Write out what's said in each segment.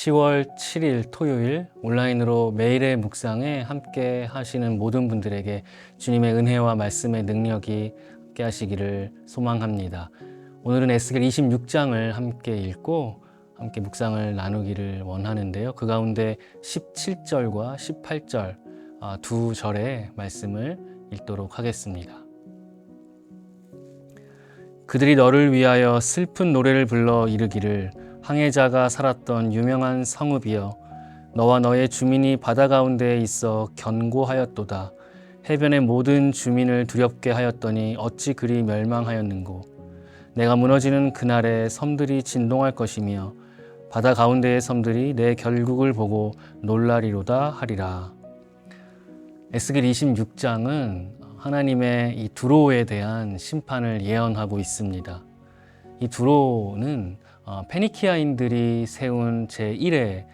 10월 7일 토요일 온라인으로 매일의 묵상에 함께 하시는 모든 분들에게 주님의 은혜와 말씀의 능력이 함께 하시기를 소망합니다. 오늘은 에스겔 26장을 함께 읽고 함께 묵상을 나누기를 원하는데요. 그 가운데 17절과 18절 두 절의 말씀을 읽도록 하겠습니다. 그들이 너를 위하여 슬픈 노래를 불러 이르기를 항해자가 살았던 유명한 성읍이여, 너와 너의 주민이 바다 가운데에 있어 견고하였도다. 해변의 모든 주민을 두렵게 하였더니 어찌 그리 멸망하였는고. 내가 무너지는 그날에 섬들이 진동할 것이며 바다 가운데의 섬들이 내 결국을 보고 놀라리로다 하리라. 에스겔 26장은 하나님의 이 두로에 대한 심판을 예언하고 있습니다. 이 두로는 페니키아인들이 세운 제1의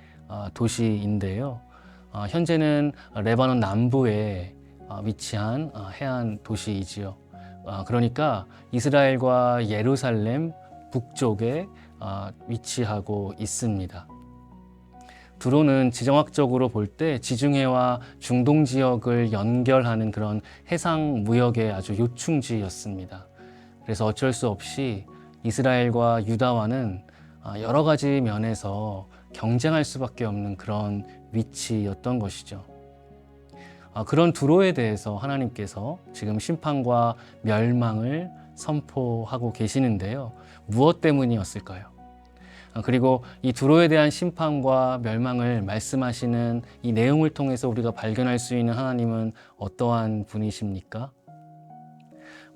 도시인데요. 현재는 레바논 남부에 위치한 해안 도시이지요. 그러니까 이스라엘과 예루살렘 북쪽에 위치하고 있습니다. 두로는 지정학적으로 볼 때 지중해와 중동 지역을 연결하는 그런 해상 무역의 아주 요충지였습니다. 그래서 어쩔 수 없이 이스라엘과 유다와는 여러 가지 면에서 경쟁할 수밖에 없는 그런 위치였던 것이죠. 그런 두로에 대해서 하나님께서 지금 심판과 멸망을 선포하고 계시는데요. 무엇 때문이었을까요? 그리고 이 두로에 대한 심판과 멸망을 말씀하시는 이 내용을 통해서 우리가 발견할 수 있는 하나님은 어떠한 분이십니까?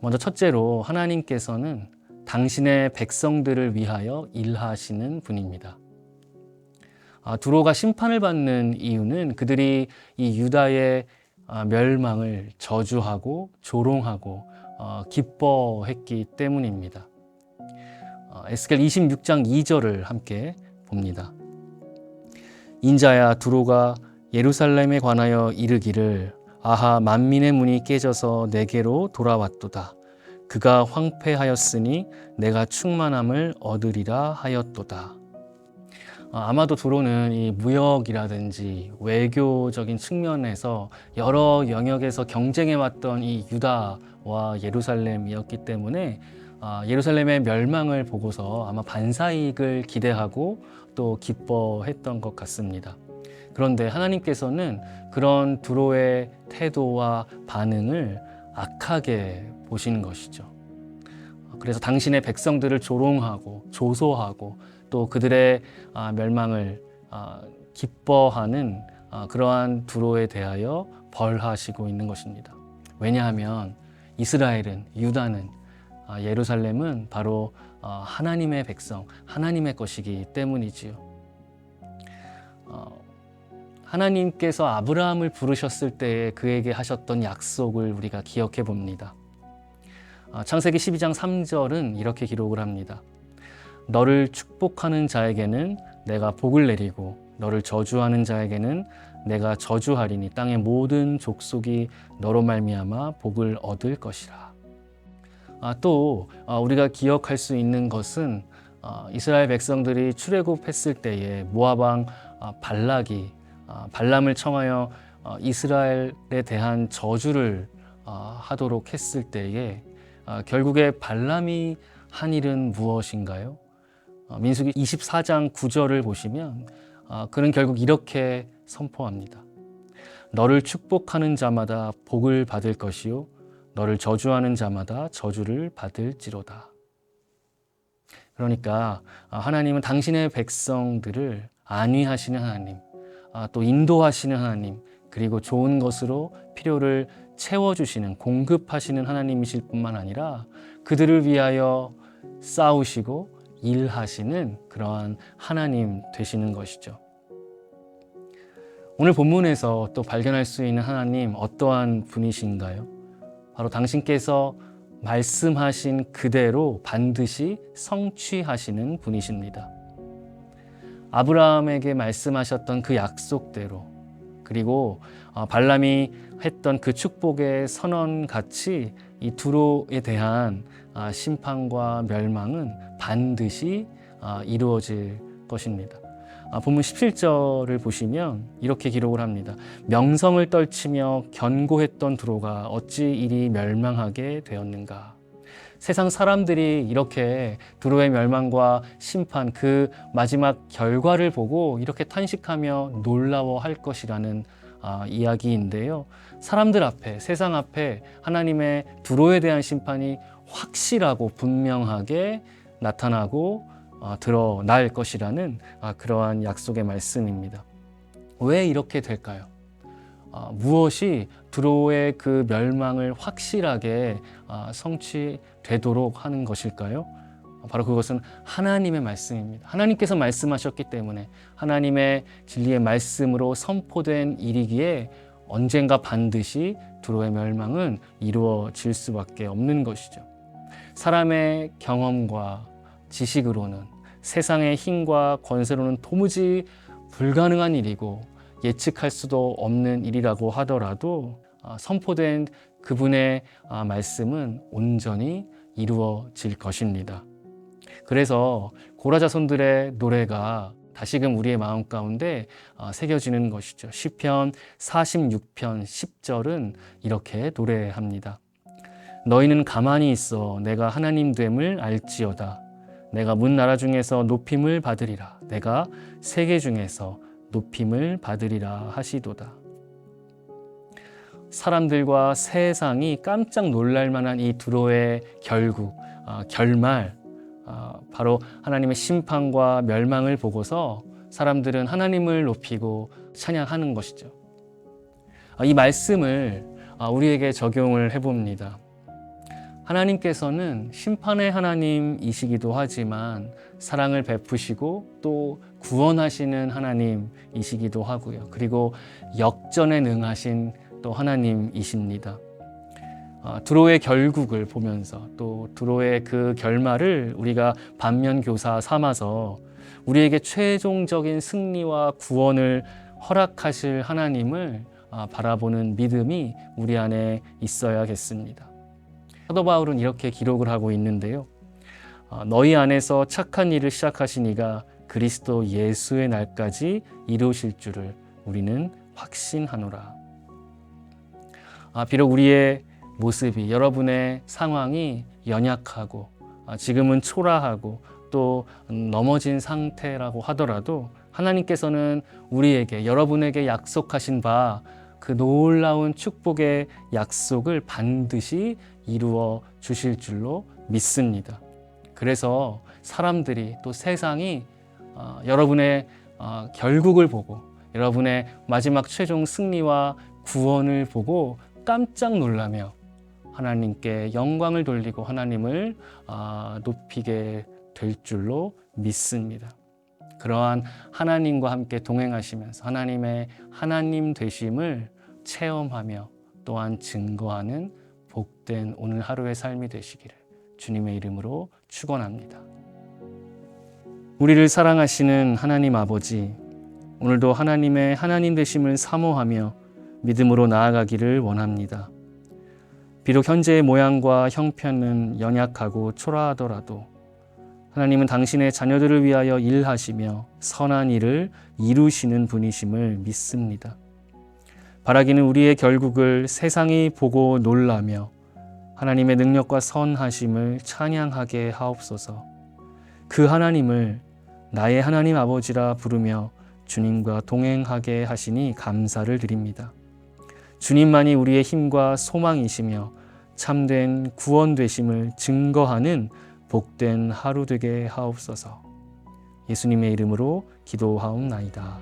먼저 첫째로 하나님께서는 당신의 백성들을 위하여 일하시는 분입니다. 두로가 심판을 받는 이유는 그들이 이 유다의 멸망을 저주하고 조롱하고 기뻐했기 때문입니다. 에스겔 26장 2절을 함께 봅니다. 인자야, 두로가 예루살렘에 관하여 이르기를 아하, 만민의 문이 깨져서 내게로 돌아왔도다. 그가 황폐하였으니 내가 충만함을 얻으리라 하였도다. 아마도 두로는 이 무역이라든지 외교적인 측면에서 여러 영역에서 경쟁해왔던 이 유다와 예루살렘이었기 때문에 예루살렘의 멸망을 보고서 아마 반사이익을 기대하고 또 기뻐했던 것 같습니다. 그런데 하나님께서는 그런 두로의 태도와 반응을 악하게 보시는 것이죠. 그래서 당신의 백성들을 조롱하고 조소하고 또 그들의 멸망을 기뻐하는 그러한 두로에 대하여 벌하시고 있는 것입니다. 왜냐하면 이스라엘은, 유다는, 예루살렘은 바로 하나님의 백성, 하나님의 것이기 때문이지요. 하나님께서 아브라함을 부르셨을 때에 그에게 하셨던 약속을 우리가 기억해 봅니다. 창세기 12장 3절은 이렇게 기록을 합니다. 너를 축복하는 자에게는 내가 복을 내리고 너를 저주하는 자에게는 내가 저주하리니 땅의 모든 족속이 너로 말미암아 복을 얻을 것이라. 또 우리가 기억할 수 있는 것은 이스라엘 백성들이 출애굽했을 때에 모압 왕 발락이 발람을 청하여 이스라엘에 대한 저주를 하도록 했을 때에 결국에 발람이 한 일은 무엇인가요? 민수기 24장 9절을 보시면 그는 결국 이렇게 선포합니다. 너를 축복하는 자마다 복을 받을 것이요 너를 저주하는 자마다 저주를 받을지로다. 그러니까 하나님은 당신의 백성들을 안위하시는 하나님, 또 인도하시는 하나님, 그리고 좋은 것으로 필요를 채워주시는, 공급하시는 하나님이실 뿐만 아니라 그들을 위하여 싸우시고 일하시는 그러한 하나님 되시는 것이죠. 오늘 본문에서 또 발견할 수 있는 하나님 어떠한 분이신가요? 바로 당신께서 말씀하신 그대로 반드시 성취하시는 분이십니다. 아브라함에게 말씀하셨던 그 약속대로, 그리고 발람이 했던 그 축복의 선언같이 이 두로에 대한 심판과 멸망은 반드시 이루어질 것입니다. 본문 17절을 보시면 이렇게 기록을 합니다. 명성을 떨치며 견고했던 두로가 어찌 이리 멸망하게 되었는가. 세상 사람들이 이렇게 두로의 멸망과 심판, 그 마지막 결과를 보고 이렇게 탄식하며 놀라워할 것이라는 이야기인데요. 사람들 앞에, 세상 앞에 하나님의 두로에 대한 심판이 확실하고 분명하게 나타나고 드러날 것이라는 그러한 약속의 말씀입니다. 왜 이렇게 될까요? 무엇이 두로의 그 멸망을 확실하게 성취되도록 하는 것일까요? 바로 그것은 하나님의 말씀입니다. 하나님께서 말씀하셨기 때문에 하나님의 진리의 말씀으로 선포된 일이기에 언젠가 반드시 두로의 멸망은 이루어질 수밖에 없는 것이죠. 사람의 경험과 지식으로는, 세상의 힘과 권세로는 도무지 불가능한 일이고 예측할 수도 없는 일이라고 하더라도 선포된 그분의 말씀은 온전히 이루어질 것입니다. 그래서 고라 자손들의 노래가 다시금 우리의 마음 가운데 새겨지는 것이죠. 시편 46편 10절은 이렇게 노래합니다. 너희는 가만히 있어 내가 하나님 됨을 알지어다. 내가 문 나라 중에서 높임을 받으리라. 내가 세계 중에서 높임을 받으리라 하시도다. 사람들과 세상이 깜짝 놀랄 만한 이 두로의 결국, 결말, 바로 하나님의 심판과 멸망을 보고서 사람들은 하나님을 높이고 찬양하는 것이죠. 이 말씀을 우리에게 적용을 해봅니다. 하나님께서는 심판의 하나님이시기도 하지만 사랑을 베푸시고 또 구원하시는 하나님이시기도 하고요. 그리고 역전에 능하신 또 하나님이십니다. 두로의 결국을 보면서 또 두로의 그 결말을 우리가 반면교사 삼아서 우리에게 최종적인 승리와 구원을 허락하실 하나님을 바라보는 믿음이 우리 안에 있어야겠습니다. 사도 바울은 이렇게 기록을 하고 있는데요. 너희 안에서 착한 일을 시작하신 이가 그리스도 예수의 날까지 이루실 줄을 우리는 확신하노라. 비록 우리의 모습이, 여러분의 상황이 연약하고 지금은 초라하고 또 넘어진 상태라고 하더라도 하나님께서는 우리에게, 여러분에게 약속하신 바 그 놀라운 축복의 약속을 반드시 이루어 주실 줄로 믿습니다. 그래서 사람들이 또 세상이 여러분의 결국을 보고 여러분의 마지막 최종 승리와 구원을 보고 깜짝 놀라며 하나님께 영광을 돌리고 하나님을 높이게 될 줄로 믿습니다. 그러한 하나님과 함께 동행하시면서 하나님의 하나님 되심을 체험하며 또한 증거하는 복된 오늘 하루의 삶이 되시기를 주님의 이름으로 축원합니다. 우리를 사랑하시는 하나님 아버지, 오늘도 하나님의 하나님 되심을 사모하며 믿음으로 나아가기를 원합니다. 비록 현재의 모양과 형편은 연약하고 초라하더라도 하나님은 당신의 자녀들을 위하여 일하시며 선한 일을 이루시는 분이심을 믿습니다. 바라기는 우리의 결국을 세상이 보고 놀라며 하나님의 능력과 선하심을 찬양하게 하옵소서. 그 하나님을 나의 하나님 아버지라 부르며 주님과 동행하게 하시니 감사를 드립니다. 주님만이 우리의 힘과 소망이시며 참된 구원 되심을 증거하는 복된 하루 되게 하옵소서. 예수님의 이름으로 기도하옵나이다.